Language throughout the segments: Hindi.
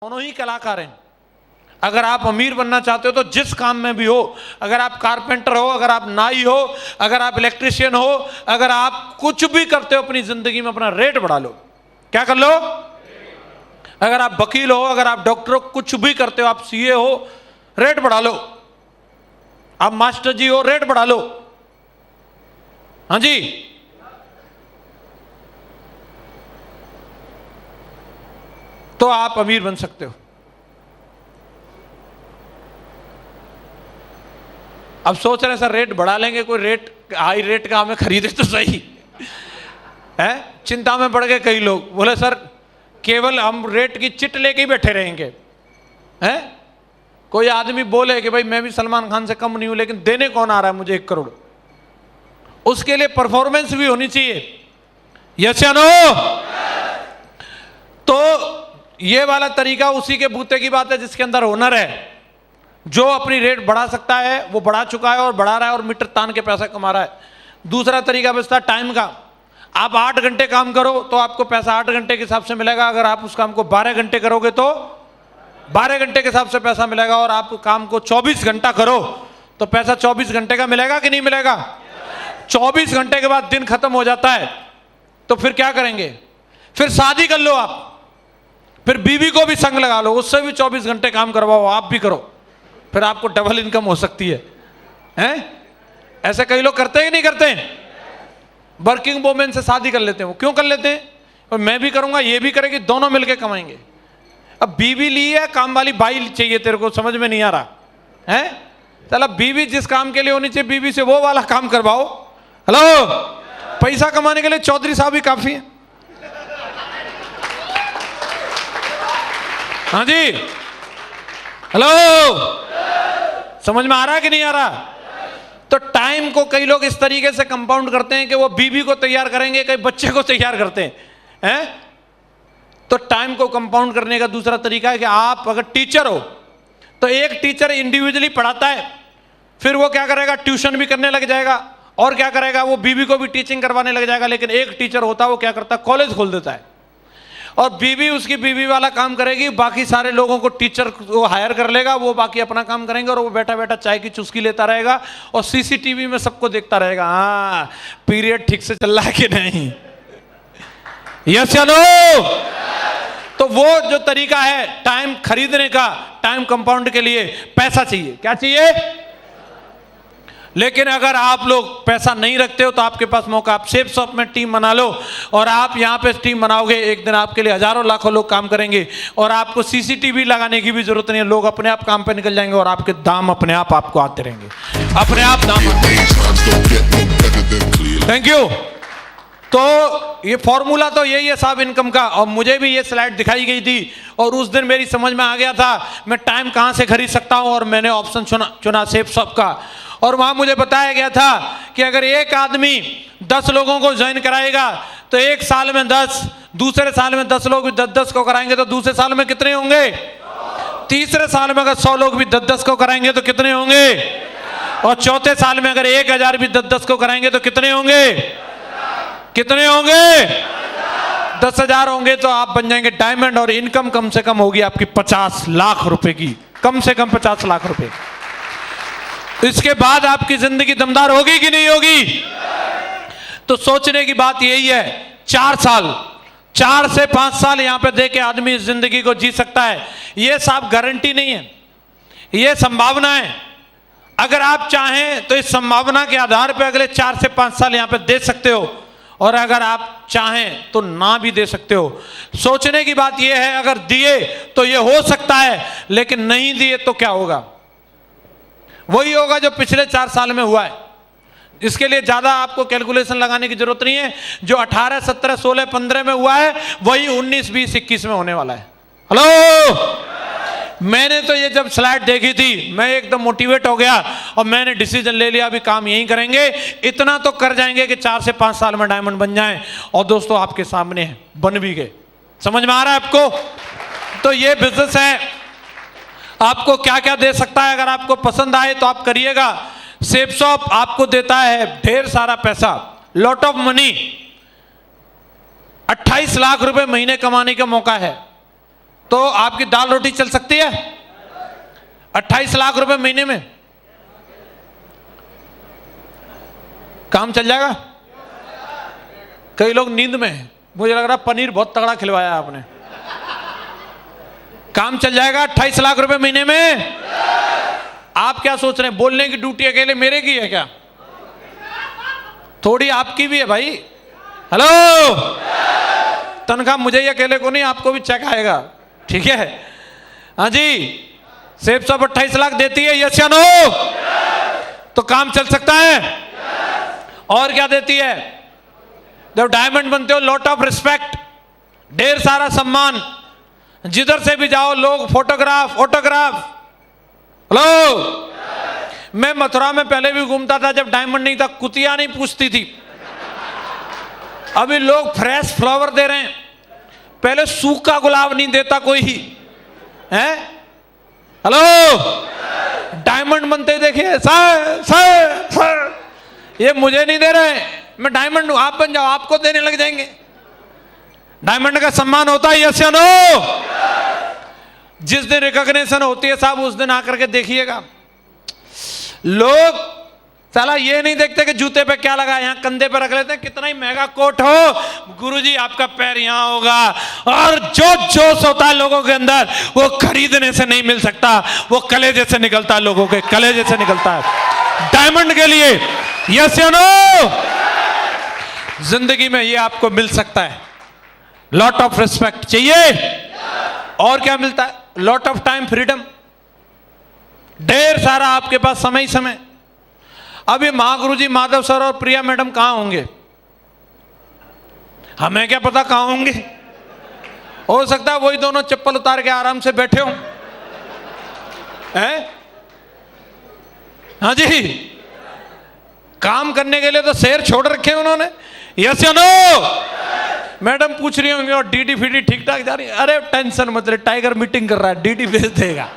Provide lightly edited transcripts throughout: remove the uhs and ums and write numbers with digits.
दोनों ही कलाकार हैं। अगर आप अमीर बनना चाहते हो तो जिस काम में भी हो, अगर आप कारपेंटर हो, अगर आप नाई हो, अगर आप इलेक्ट्रिशियन हो, अगर आप कुछ भी करते हो अपनी जिंदगी में, अपना रेट बढ़ा लो। क्या कर लो? अगर आप वकील हो, अगर आप डॉक्टर हो, कुछ भी करते हो, आप सीए हो, रेट बढ़ा लो। आप मास्टर जी हो, रेट बढ़ा लो। हाँ जी, तो आप अमीर बन सकते हो। अब सोच रहे हैं सर रेट बढ़ा लेंगे, कोई रेट हाई रेट का हमें खरीदे तो सही है। चिंता में पड़ गए कई लोग, बोले सर केवल हम रेट की चिट लेके ही बैठे रहेंगे। हैं? कोई आदमी बोले कि भाई मैं भी सलमान खान से कम नहीं हूं, लेकिन देने कौन आ रहा है मुझे 1 करोड़? उसके लिए परफॉर्मेंस भी होनी चाहिए। यस या नो? तो ये वाला तरीका उसी के बूते की बात है जिसके अंदर हुनर है। जो अपनी रेट बढ़ा सकता है वो बढ़ा चुका है और बढ़ा रहा है और मीटर तान के पैसा कमा रहा है। दूसरा तरीका बचता है टाइम का। आप 8 घंटे काम करो तो आपको पैसा 8 घंटे के हिसाब से मिलेगा। अगर आप उस काम को 12 घंटे करोगे तो 12 घंटे के हिसाब से पैसा मिलेगा। और आप काम को 24 घंटा करो तो पैसा 24 घंटे का मिलेगा कि नहीं मिलेगा? 24 घंटे के बाद दिन खत्म हो जाता है तो फिर क्या करेंगे? फिर शादी कर लो आप, फिर बीवी को भी संग लगा लो, उससे भी 24 घंटे काम करवाओ, आप भी करो, फिर आपको डबल इनकम हो सकती है। हैं? ऐसे कई लोग करते हैं कि नहीं करते? वर्किंग वुमेन से शादी कर लेते हैं। वो क्यों कर लेते हैं? और मैं भी करूंगा, ये भी करेगी, दोनों मिलके कमाएंगे। अब बीवी ली है, काम वाली बाई चाहिए तेरे को, समझ में नहीं आ रहा है? चलो बीवी जिस काम के लिए होनी चाहिए बीवी से वो वाला काम करवाओ। हेलो, पैसा कमाने के लिए चौधरी साहब ही काफी है। हाँ जी, हेलो, समझ में आ रहा है कि नहीं आ रहा? तो टाइम को कई लोग इस तरीके से कंपाउंड करते हैं कि वो बीवी को तैयार करेंगे, कई बच्चे को तैयार करते हैं। तो टाइम को कंपाउंड करने का दूसरा तरीका है कि आप अगर टीचर हो तो एक टीचर इंडिविजुअली पढ़ाता है, फिर वो क्या करेगा? ट्यूशन भी करने लग जाएगा, और क्या करेगा? वो बीवी को भी टीचिंग करवाने लग जाएगा। लेकिन एक टीचर होता है वो क्या करता है? कॉलेज खोल देता है, और बीवी उसकी बीवी वाला काम करेगी, बाकी सारे लोगों को टीचर को हायर कर लेगा, वो बाकी अपना काम करेंगे, और वो बैठा बैठा चाय की चुस्की लेता रहेगा और सीसीटीवी में सबको देखता रहेगा, हाँ पीरियड ठीक से चल रहा है कि नहीं। यस या नो? तो वो जो तरीका है टाइम खरीदने का, टाइम कंपाउंड के लिए पैसा चाहिए। क्या चाहिए? लेकिन अगर आप लोग पैसा नहीं रखते हो तो आपके पास मौका, आप सेफ शॉप में टीम बना लो, और आप यहां पे टीम बनाओगे, एक दिन आपके लिए हजारों लाखों लोग काम करेंगे, और आपको सीसीटीवी लगाने की भी जरूरत नहीं है। लोग अपने आप काम पे निकल जाएंगे और आपके दाम अपने आप आपको आते रहेंगे, अपने आप दाम आते रहेंगे। Thank you. तो ये फॉर्मूला तो यही है साहब इनकम का, और मुझे भी ये स्लाइड दिखाई गई थी और उस दिन मेरी समझ में आ गया था मैं टाइम कहां से खरीद सकता हूं, और मैंने ऑप्शन चुना सेफ शॉप का। और वहां मुझे बताया गया था कि अगर एक आदमी 10 लोगों को ज्वाइन कराएगा तो एक साल में 10, दूसरे साल में 10 लोग भी 10-10 को कराएंगे तो दूसरे साल में कितने होंगे? तीसरे साल में अगर 100 लोग भी 10-10 को कराएंगे तो कितने होंगे? और चौथे साल में अगर 1000 भी 10-10 को कराएंगे तो कितने होंगे? कितने होंगे? 10,000 होंगे। तो आप बन जाएंगे डायमंड, और इनकम कम से कम होगी आपकी 50 लाख रुपए की, कम से कम 50 लाख रुपए। इसके बाद आपकी जिंदगी दमदार होगी कि नहीं होगी? तो सोचने की बात यही है, 4 से 5 साल यहां पे दे के आदमी इस जिंदगी को जी सकता है। यह साफ गारंटी नहीं है, यह संभावना है। अगर आप चाहें तो इस संभावना के आधार पर अगले 4 से 5 साल यहां पे दे सकते हो, और अगर आप चाहें तो ना भी दे सकते हो। सोचने की बात यह है, अगर दिए तो यह हो सकता है, लेकिन नहीं दिए तो क्या होगा? वही होगा जो पिछले 4 साल में हुआ है। इसके लिए ज्यादा आपको कैलकुलेशन लगाने की जरूरत नहीं है। जो 18, 17, 16, 15 में हुआ है वही 19, 20, 21 में होने वाला है। हेलो, मैंने तो ये जब स्लाइड देखी थी मैं एकदम मोटिवेट हो गया और मैंने डिसीजन ले लिया, अभी काम यही करेंगे, इतना तो कर जाएंगे कि 4 से 5 साल में डायमंड बन जाएं। और दोस्तों आपके सामने है, बन भी गए। समझ में आ रहा है आपको? तो ये बिजनेस है, आपको क्या क्या दे सकता है। अगर आपको पसंद आए तो आप करिएगा। सेफ शॉप आपको देता है ढेर सारा पैसा, लॉट ऑफ मनी, 28 लाख रुपए महीने कमाने का मौका है। तो आपकी दाल रोटी चल सकती है? 28 लाख रुपए महीने में काम चल जाएगा? कई लोग नींद में हैं, मुझे लग रहा पनीर बहुत तगड़ा खिलवाया आपने। काम चल जाएगा 28 लाख रुपए महीने में? आप क्या सोच रहे हैं, बोलने की ड्यूटी अकेले मेरे की है क्या? थोड़ी आपकी भी है भाई। हेलो, तनख्वाह मुझे ही अकेले को नहीं, आपको भी चेक आएगा, ठीक है? हाँ जी, सेब सब 28 लाख देती है, यस या नो? तो काम चल सकता है। और क्या देती है? जब डायमंड बनते हो, लॉट ऑफ रिस्पेक्ट, ढेर सारा सम्मान, जिधर से भी जाओ लोग फोटोग्राफ ऑटोग्राफ। हेलो, मैं मथुरा में पहले भी घूमता था, जब डायमंड नहीं था कुतिया नहीं पूछती थी। अभी लोग फ्रेश फ्लावर दे रहे हैं, पहले सूखा गुलाब नहीं देता कोई ही है। हेलो, डायमंड बनते देखिए, सर ये मुझे नहीं दे रहे, मैं डायमंड हूं, आप बन जाओ, आपको देने लग जाएंगे। डायमंड का सम्मान होता है, यस या नो? जिस दिन रिकॉग्निशन होती है साहब, उस दिन आकर के देखिएगा। लोग साला ये नहीं देखते कि जूते पे क्या लगा, यहां कंधे पे रख लेते हैं, कितना ही महंगा कोट हो, गुरुजी आपका पैर यहां होगा। और जो जोश होता है लोगों के अंदर, वो खरीदने से नहीं मिल सकता, वो कलेजे से निकलता है, लोगों के कलेजे से निकलता है डायमंड के लिए, यस या नो? जिंदगी में ये आपको मिल सकता है, लॉट ऑफ रिस्पेक्ट चाहिए। और क्या मिलता है? लॉट ऑफ टाइम फ्रीडम, ढेर सारा आपके पास समय ही समय। अभी महागुरु जी माधव सर और प्रिया मैडम कहां होंगे, हमें क्या पता कहां होंगे। हो सकता है वही दोनों चप्पल उतार के आराम से बैठे हो, हैं? हाँ जी, काम करने के लिए तो शेर छोड़ रखे उन्होंने, यस या नो? मैडम पूछ रही होंगी, और डीडी फीडी ठीक ठाक जा रही है? अरे टेंशन मत ले, टाइगर मीटिंग कर रहा है, डीडी भेज देगा।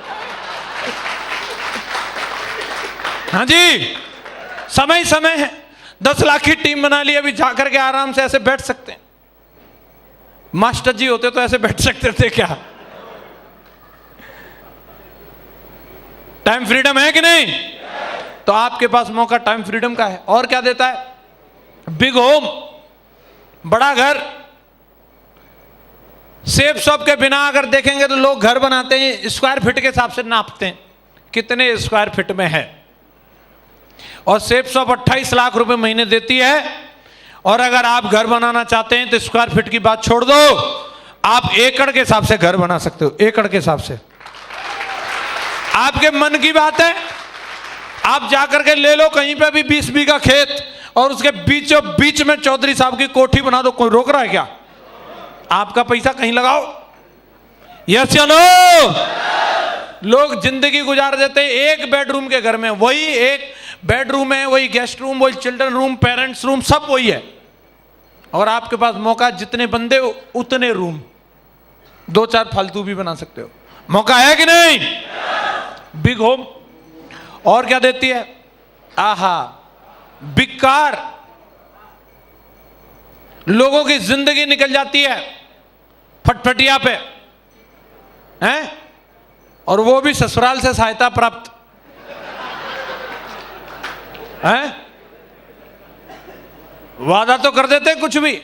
हाँ जी, समय समय है, 10 लाख की टीम बना ली, अभी जाकर के आराम से ऐसे बैठ सकते हैं। मास्टर जी होते तो ऐसे बैठ सकते थे क्या? टाइम फ्रीडम है कि नहीं? तो आपके पास मौका टाइम फ्रीडम का है। और क्या देता है? बिग होम, बड़ा घर। सेफ शॉप के बिना अगर देखेंगे तो लोग घर बनाते हैं स्क्वायर फीट के हिसाब से, नापते हैं कितने स्क्वायर फीट में है। और सेफ शॉप 28 लाख रुपए महीने देती है। और अगर आप घर बनाना चाहते हैं तो स्क्वायर फीट की बात छोड़ दो, आप एकड़ के हिसाब से घर बना सकते हो, एकड़ के हिसाब से। आपके मन की बात है, आप जाकर के ले लो कहीं पे भी 20 बीघा खेत, और उसके बीचों बीच में चौधरी साहब की कोठी बना दो, कोई रोक रहा है क्या? आपका पैसा कहीं लगाओ, यस या नो? लोग जिंदगी गुजार देते हैं एक बेडरूम के घर में, वही एक बेडरूम है, वही गेस्ट रूम, वही चिल्ड्रन रूम, पेरेंट्स रूम, सब वही है। और आपके पास मौका, जितने बंदे उतने रूम, 2-4 फालतू भी बना सकते हो। मौका है कि नहीं? Big home. और क्या देती है? आहा, बिग कार। लोगों की जिंदगी निकल जाती है फटफटिया पे, हैं? और वो भी ससुराल से सहायता प्राप्त, हैं? वादा तो कर देते कुछ भी,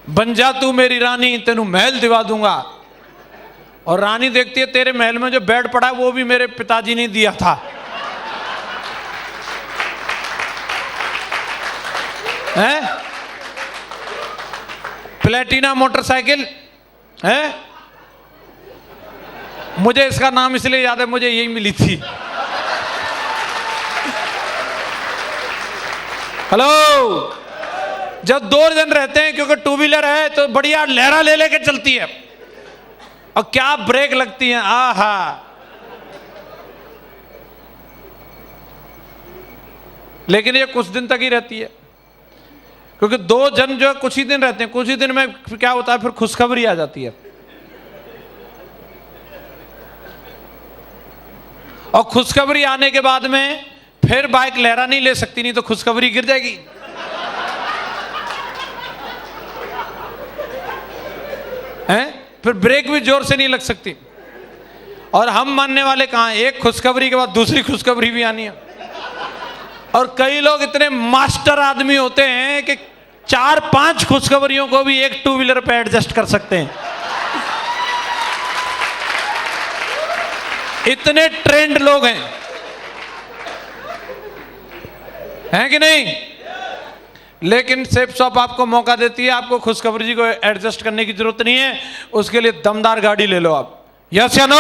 बन जा तू मेरी रानी, तेनू महल दिवा दूंगा। और रानी देखती है तेरे महल में जो बेड पड़ा है वो भी मेरे पिताजी ने दिया था, हैं? प्लेटिना मोटरसाइकिल है, मुझे इसका नाम इसलिए याद है, मुझे यही मिली थी। हेलो, जब 2 जन रहते हैं, क्योंकि 2 व्हीलर है तो बढ़िया लहरा ले लेके चलती है, और क्या ब्रेक लगती है, आहा। लेकिन ये कुछ दिन तक ही रहती है, क्योंकि 2 जन जो है कुछ ही दिन रहते हैं, कुछ ही दिन में क्या होता है, फिर खुशखबरी आ जाती है। और खुशखबरी आने के बाद में फिर बाइक लहरा नहीं ले सकती, नहीं तो खुशखबरी गिर जाएगी। हैं? फिर ब्रेक भी जोर से नहीं लग सकती। और हम मानने वाले कहाँ, एक खुशखबरी के बाद दूसरी खुशखबरी भी आनी है। और कई लोग इतने मास्टर आदमी होते हैं कि 4-5 खुशखबरियों को भी एक 2 व्हीलर पे एडजस्ट कर सकते हैं। इतने ट्रेंड लोग हैं कि नहीं? लेकिन सेफ शॉप आपको मौका देती है, आपको खुशखबरी को एडजस्ट करने की जरूरत नहीं है। उसके लिए दमदार गाड़ी ले लो आप। यस या नो?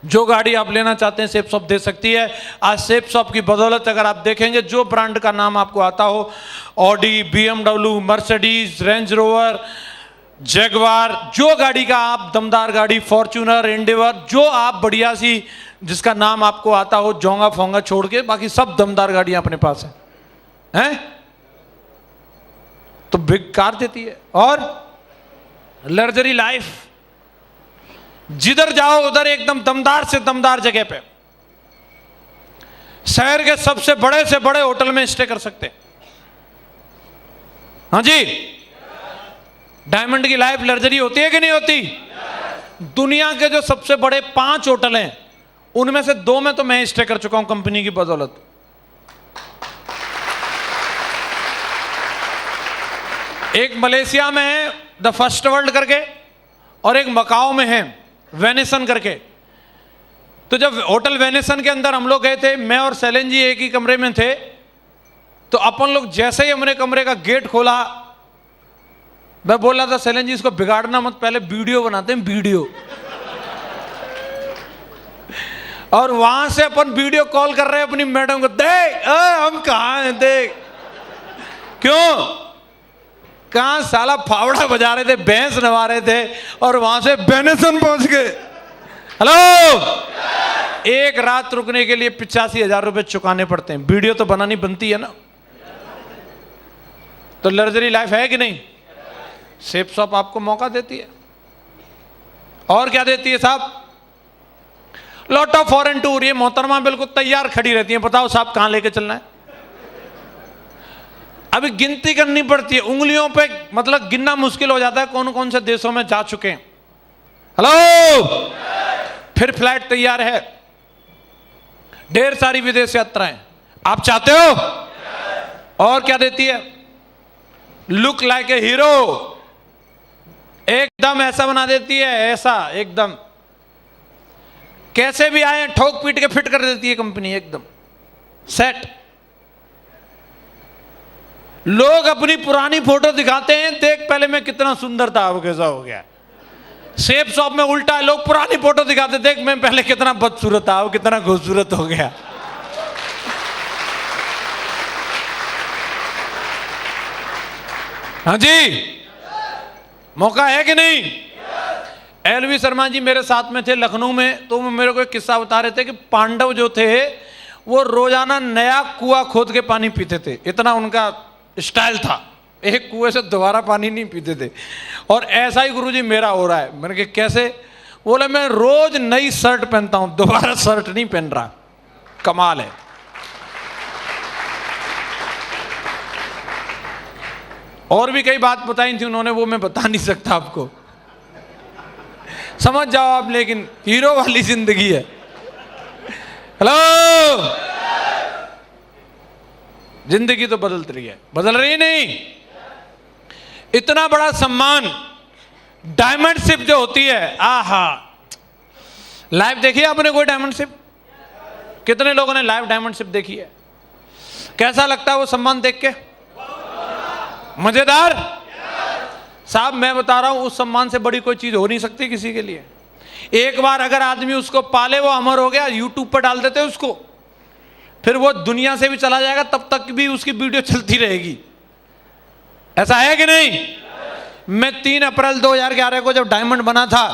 जो गाड़ी आप लेना चाहते हैं सेफ शॉप दे सकती है। आज सेफ शॉप की बदौलत अगर आप देखेंगे, जो ब्रांड का नाम आपको आता हो, Audi, BMW, Mercedes, range rover, Jaguar, जो गाड़ी का आप, दमदार गाड़ी, फॉर्च्यूनर, एंडेवर, जो आप बढ़िया सी जिसका नाम आपको आता हो, जोंगा फोंगा छोड़ के बाकी सब दमदार गाड़ियां अपने पास हैं? तो बिग कार देती है। और लग्जरी लाइफ, जिधर जाओ उधर एकदम दमदार से दमदार जगह पे, शहर के सबसे बड़े से बड़े होटल में स्टे कर सकते हैं। हाँ जी, डायमंड की लाइफ लग्जरी होती है कि नहीं होती? दुनिया के जो सबसे बड़े 5 होटल हैं, उनमें से 2 में तो मैं स्टे कर चुका हूं कंपनी की बदौलत। एक मलेशिया में है द फर्स्ट वर्ल्ड करके, और एक मकाओ में है वेनेसन करके। तो जब होटल वेनेसन के अंदर हम लोग गए थे, मैं और सैलन जी एक ही कमरे में थे, तो अपन लोग जैसे ही हमने कमरे का गेट खोला, मैं बोल रहा था सैलन जी इसको बिगाड़ना मत, पहले वीडियो बनाते हैं, वीडियो। और वहां से अपन वीडियो कॉल कर रहे हैं अपनी मैडम को, देख हम कहां हैं, देख। क्यों? कहां साला फावड़ा बजा रहे थे, भैंस नवा रहे थे, और वहां से वेनेसन पहुंच गए। हेलो, एक रात रुकने के लिए 85,000 रुपए चुकाने पड़ते हैं। वीडियो तो बनानी बनती है ना। तो लग्जरी लाइफ है कि नहीं? सेफ शॉप आपको मौका देती है। और क्या देती है साहब? Lot of foreign tour. ये मोहतरमा बिल्कुल तैयार खड़ी रहती है, बताओ साहब कहां लेके चलना है। अभी गिनती करनी पड़ती है, उंगलियों पे मतलब गिनना मुश्किल हो जाता है कौन कौन से देशों में जा चुके हैं। हेलो, फिर फ्लाइट तैयार है, ढेर सारी विदेश यात्राएं आप चाहते हो। और क्या देती है? लुक लाइक ए हीरो, एकदम ऐसा बना देती है, ऐसा एकदम कैसे भी आए ठोक पीट के फिट कर देती है कंपनी, एकदम सेट। लोग अपनी पुरानी फोटो दिखाते हैं, देख पहले मैं कितना सुंदर था, अब कैसा हो गया। सेफ शॉप में उल्टा है, लोग पुरानी फोटो दिखाते, देख मैं पहले कितना बदसूरत था, अब कितना खूबसूरत हो गया। हाँ जी, मौका है कि नहीं? एलवी शर्मा जी मेरे साथ में थे लखनऊ में, तो वो मेरे को एक किस्सा बता रहे थे कि पांडव जो थे वो रोजाना नया कुआं खोद के पानी पीते थे, इतना उनका स्टाइल था। एक कुएं से दोबारा पानी नहीं पीते थे। और ऐसा ही गुरुजी मेरा हो रहा है। मैंने कहा कैसे? बोले मैं रोज नई शर्ट पहनता हूं, दोबारा शर्ट नहीं पहन रहा। कमाल है। और भी कई बात बताई थी उन्होंने, वो मैं बता नहीं सकता आपको, समझ जाओ आप। लेकिन हीरो वाली जिंदगी है। हेलो, जिंदगी तो बदलती रही है, बदल रही नहीं। इतना बड़ा सम्मान डायमंड शिप जो होती है, आहा, लाइव देखी है आपने कोई डायमंड शिप? कितने लोगों ने लाइव डायमंड शिप देखी है? कैसा लगता है वो सम्मान देख के? मजेदार साहब। मैं बता रहा हूं, उस सम्मान से बड़ी कोई चीज हो नहीं सकती किसी के लिए। एक बार अगर आदमी उसको पाले, वो अमर हो गया, यूट्यूब पर डाल देते उसको, फिर वो दुनिया से भी चला जाएगा, तब तक भी उसकी वीडियो चलती रहेगी। ऐसा है कि नहीं? मैं 3 अप्रैल 2011 को जब डायमंड बना था,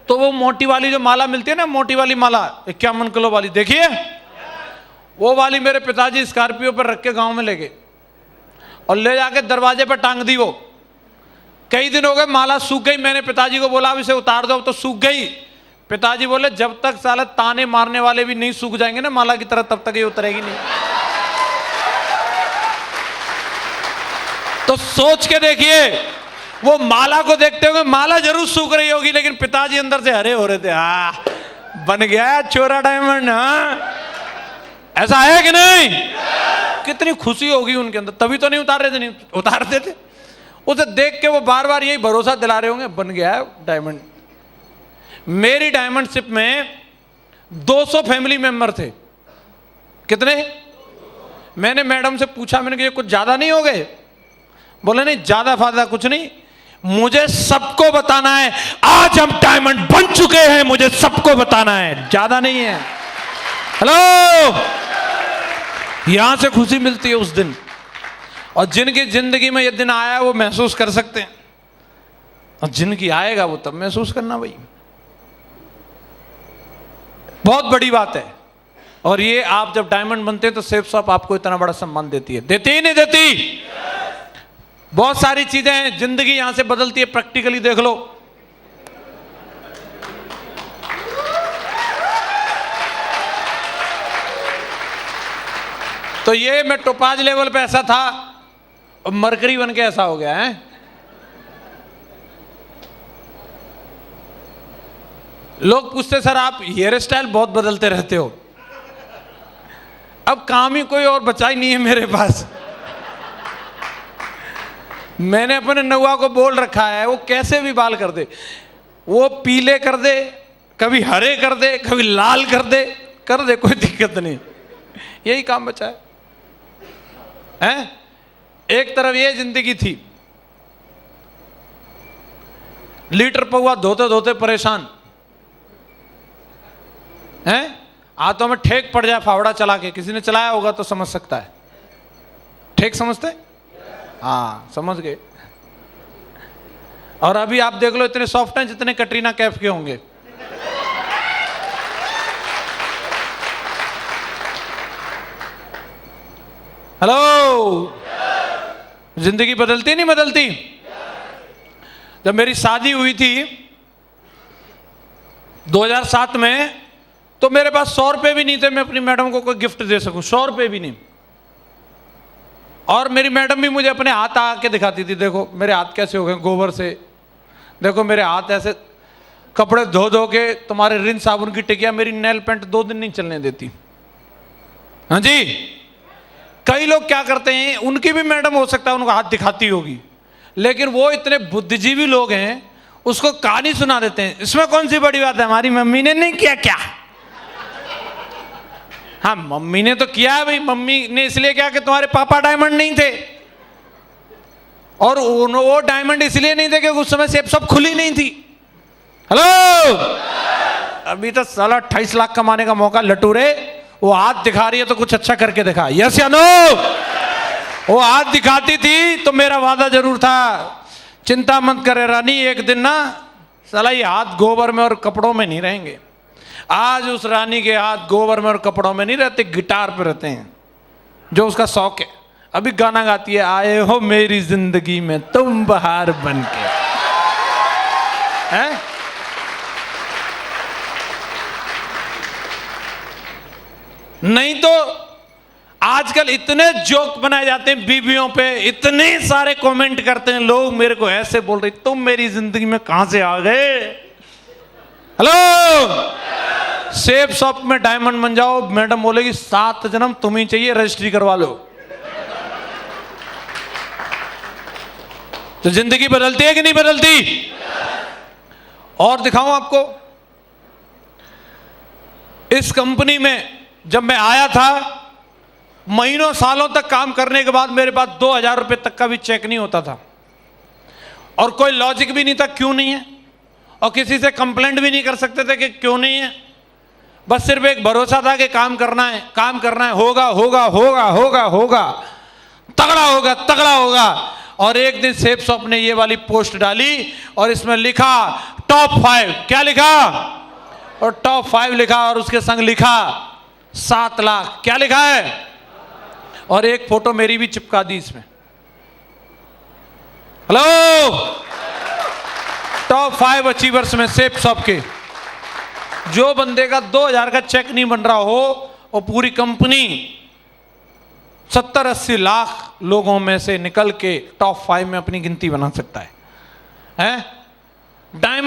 तो वो मोटी वाली जो माला मिलती है ना, मोटी वाली माला 51 किलो वाली, देखिए वो वाली मेरे पिताजी स्कॉर्पियो पर रख के गांव में ले गए और ले जाके दरवाजे पर टांग दी। वो कई दिन हो गए, माला सूख गई। मैंने पिताजी को बोला अब इसे उतार दो, तो सूख गई। पिताजी बोले जब तक साला ताने मारने वाले भी नहीं सूख जाएंगे ना माला की तरह, तब तक ये उतरेगी नहीं। तो सोच के देखिए, वो माला को देखते होंगे, माला जरूर सूख रही होगी, लेकिन पिताजी अंदर से हरे हो रहे थे। हाँ, बन गया चोरा डायमंड। हाँ, ऐसा है कि नहीं? कितनी खुशी होगी उनके अंदर, तभी तो नहीं उतार रहे थे, नहीं उतारते थे। उसे देख के वो बार बार यही भरोसा दिला रहे होंगे, बन गया है डायमंड। मेरी डायमंडशिप में 200 फैमिली मेंबर थे। कितने? मैंने मैडम से पूछा, मैंने कहा ये कुछ ज्यादा नहीं हो गए? बोले नहीं, ज्यादा फायदा कुछ नहीं, मुझे सबको बताना है। आज हम डायमंड बन चुके हैं, मुझे सबको बताना है, ज्यादा नहीं है। हेलो, यहां से खुशी मिलती है उस दिन। और जिनकी जिंदगी में ये दिन आया वो महसूस कर सकते हैं, और जिनकी आएगा वो तब महसूस करना। भाई बहुत बड़ी बात है। और ये आप जब डायमंड बनते हैं तो सेफ शॉप आपको इतना बड़ा सम्मान देती है। देती ही नहीं देती? बहुत सारी चीजें हैं, जिंदगी यहां से बदलती है। प्रैक्टिकली देख लो। तो ये मैं टोपाज लेवल पे ऐसा था, और मरकरी बन के ऐसा हो गया है। लोग पूछते सर आप हेयर स्टाइल बहुत बदलते रहते हो। अब काम ही कोई और बचा ही नहीं है मेरे पास। मैंने अपने नौआ को बोल रखा है, वो कैसे भी बाल कर दे, वो पीले कर दे, कभी हरे कर दे, कभी लाल कर दे, कोई दिक्कत नहीं, यही काम बचा है। हैं? एक तरफ ये जिंदगी थी, लीटर पौआ धोते धोते परेशान हैं, हाथों में ठेक पड़ जाए फावड़ा चला के। किसी ने चलाया होगा तो समझ सकता है। ठेक समझते? हाँ, समझ गए। और अभी आप देख लो, इतने सॉफ्ट हैं जितने कटरीना कैफ के होंगे। हेलो, जिंदगी बदलती नहीं बदलती? जब मेरी शादी हुई थी 2007 में, तो मेरे पास 100 रुपए भी नहीं थे मैं अपनी मैडम को कोई गिफ्ट दे सकूं। 100 रुपए भी नहीं। और मेरी मैडम भी मुझे अपने हाथ आके दिखाती थी, देखो मेरे हाथ कैसे हो गए गोबर से, देखो मेरे हाथ ऐसे, कपड़े धो धो के तुम्हारे रिन साबुन की टिकिया मेरी नेल पेंट 2 दिन नहीं चलने देती। हाँ जी। कई लोग क्या करते हैं, उनकी भी मैडम हो सकता है उनको हाथ दिखाती होगी, लेकिन वो इतने बुद्धिजीवी लोग हैं, उसको कहानी सुना देते हैं। इसमें कौन सी बड़ी बात है, हमारी मम्मी ने नहीं किया क्या? हाँ, मम्मी ने तो किया है भाई। मम्मी ने इसलिए किया कि तुम्हारे पापा डायमंड नहीं थे, और वो डायमंड इसलिए नहीं थे कि उस समय सेफ सब खुली नहीं थी। हेलो, अभी तो साला 28 लाख कमाने का मौका लटूरे, वो हाथ दिखा रही है तो कुछ अच्छा करके दिखा। यस या नो? वो हाथ दिखाती थी तो मेरा वादा जरूर था, चिंता मत करे रानी, एक दिन ना साला ये हाथ गोबर में और कपड़ों में नहीं रहेंगे। आज उस रानी के हाथ गोबर में और कपड़ों में नहीं रहते, गिटार पे रहते हैं, जो उसका शौक है। अभी गाना गाती है, आए हो मेरी जिंदगी में तुम बहार बन के। हैं? नहीं तो आजकल इतने जोक बनाए जाते हैं बीवियों पे, इतने सारे कमेंट करते हैं लोग, मेरे को ऐसे बोल रहे तुम मेरी जिंदगी में कहां से आ गए। हेलो, सेफ शॉप में डायमंड बन जाओ, मैडम बोलेगी 7 जन्म तुम ही चाहिए, रजिस्ट्री करवा लो। तो जिंदगी बदलती है कि नहीं बदलती? और दिखाऊं आपको, इस कंपनी में जब मैं आया था, महीनों सालों तक काम करने के बाद मेरे पास 2000 रुपए तक का भी चेक नहीं होता था, और कोई लॉजिक भी नहीं था क्यों नहीं है, और किसी से कंप्लेंट भी नहीं कर सकते थे कि क्यों नहीं है। बस सिर्फ एक भरोसा था कि काम करना है, काम करना है, होगा होगा होगा होगा होगा, तगड़ा होगा तगड़ा होगा। और एक दिन सेफ शॉप ने ये वाली पोस्ट डाली और इसमें लिखा टॉप 5। क्या लिखा? और टॉप 5 लिखा, और उसके संग लिखा 7 लाख। क्या लिखा है? और एक फोटो मेरी भी चिपका दी इसमें। हेलो, टॉप 5 अचीवर्स में सेफ शॉप के। जो बंदे का 2000 का चेक नहीं बन रहा हो, और पूरी कंपनी 70-80 लाख लोगों में से निकल के टॉप 5 में अपनी गिनती बना सकता है। है डायमंड